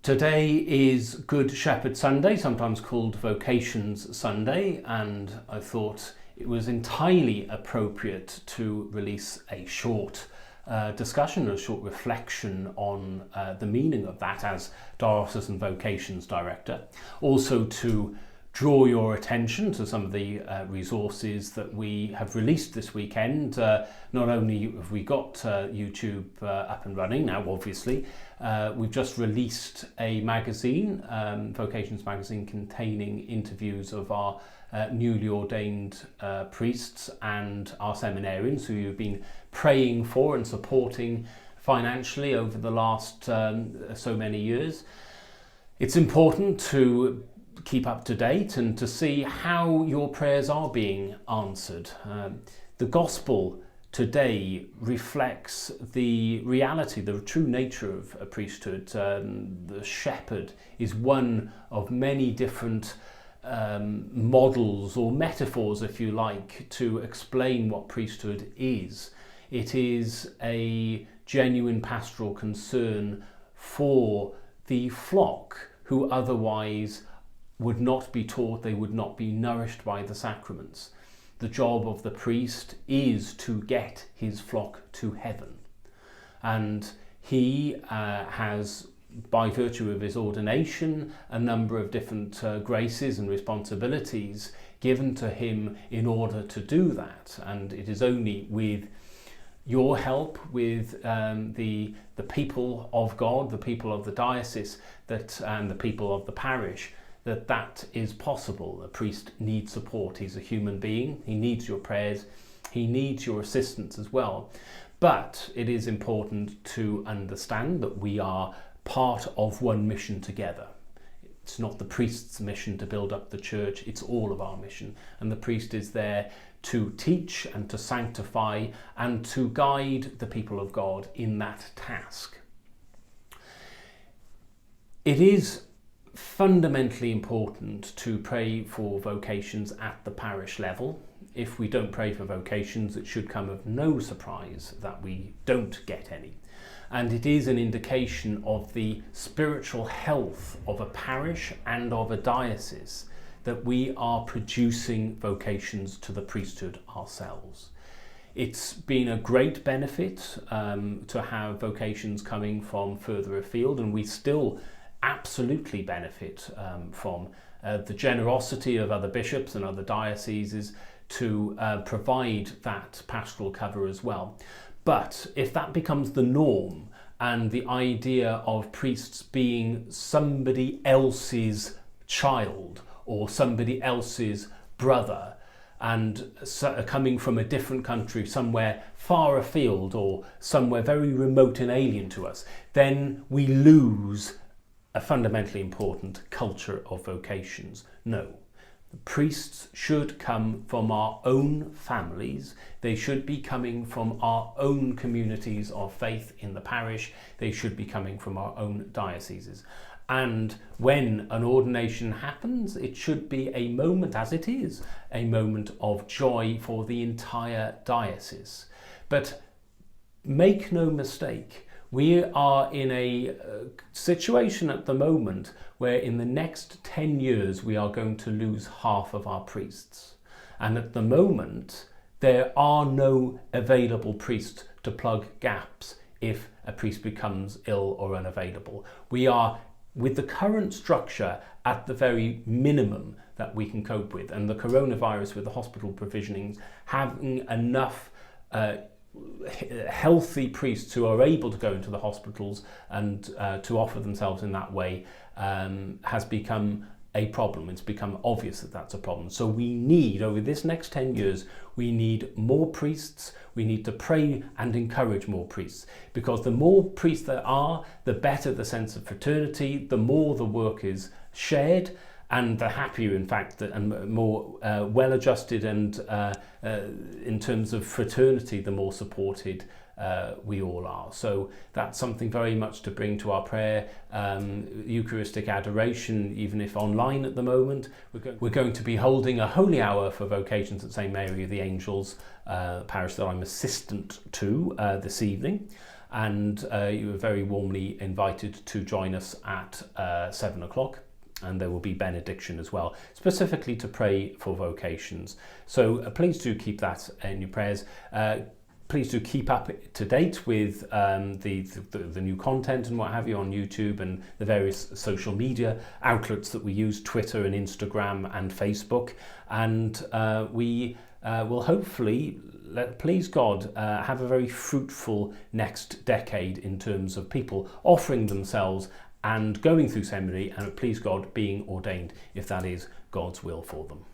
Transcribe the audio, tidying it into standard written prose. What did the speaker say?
Today is Good Shepherd Sunday, sometimes called Vocations Sunday, and I thought it was entirely appropriate to release a short discussion, a short reflection on the meaning of that as Diocesan Vocations Director. Also to draw your attention to some of the resources that we have released this weekend. Not only have we got YouTube up and running now, obviously, we've just released a magazine, Vocations magazine, containing interviews of our newly ordained priests and our seminarians who you've been praying for and supporting financially over the last so many years. It's important to keep up to date and to see how your prayers are being answered. The gospel today reflects the reality, the true nature of a priesthood. The shepherd is one of many different models or metaphors, if you like, to explain what priesthood is. It is a genuine pastoral concern for the flock who otherwise would not be taught, they would not be nourished by the sacraments. The job of the priest is to get his flock to heaven. And he has, by virtue of his ordination, a number of different graces and responsibilities given to him in order to do that. And it is only with your help, with the people of God, the people of the diocese, and the people of the parish, that is possible. A priest needs support. He's a human being. He needs your prayers. He needs your assistance as well. But it is important to understand that we are part of one mission together. It's not the priest's mission to build up the church. It's all of our mission. And the priest is there to teach and to sanctify and to guide the people of God in that task. It is fundamentally important to pray for vocations at the parish level. If we don't pray for vocations, it should come of no surprise that we don't get any. And it is an indication of the spiritual health of a parish and of a diocese that we are producing vocations to the priesthood ourselves. It's been a great benefit to have vocations coming from further afield, and we still absolutely benefit from the generosity of other bishops and other dioceses to provide that pastoral cover as well. But if that becomes the norm and the idea of priests being somebody else's child or somebody else's brother and coming from a different country, somewhere far afield or somewhere very remote and alien to us, then we lose a fundamentally important culture of vocations. No, the priests should come from our own families. They should be coming from our own communities of faith in the parish. They should be coming from our own dioceses. And when an ordination happens, it should be a moment, as it is, a moment of joy for the entire diocese. But make no mistake, we are in a situation at the moment where in the next 10 years we are going to lose half of our priests. And at the moment, there are no available priests to plug gaps if a priest becomes ill or unavailable. We are, with the current structure, at the very minimum that we can cope with. And the coronavirus, with the hospital provisionings, having enough healthy priests who are able to go into the hospitals and to offer themselves in that way has become a problem. It's become obvious that that's a problem. So we need, over this next 10 years, we need more priests. We need to pray and encourage more priests, because the more priests there are, the better the sense of fraternity, the more the work is shared, and the happier, in fact, and more well-adjusted and in terms of fraternity, the more supported we all are. So that's something very much to bring to our prayer. Eucharistic adoration, even if online at the moment. We're going to be holding a holy hour for vocations at St Mary of the Angels, parish that I'm assistant to, this evening. and you are very warmly invited to join us at 7 o'clock. And there will be benediction as well, specifically to pray for vocations. So please do keep that in your prayers. Please do keep up to date with the new content and what have you on YouTube and the various social media outlets that we use, Twitter and Instagram and Facebook. And we will hopefully, please God, have a very fruitful next decade in terms of people offering themselves and going through seminary and, please God, being ordained if that is God's will for them.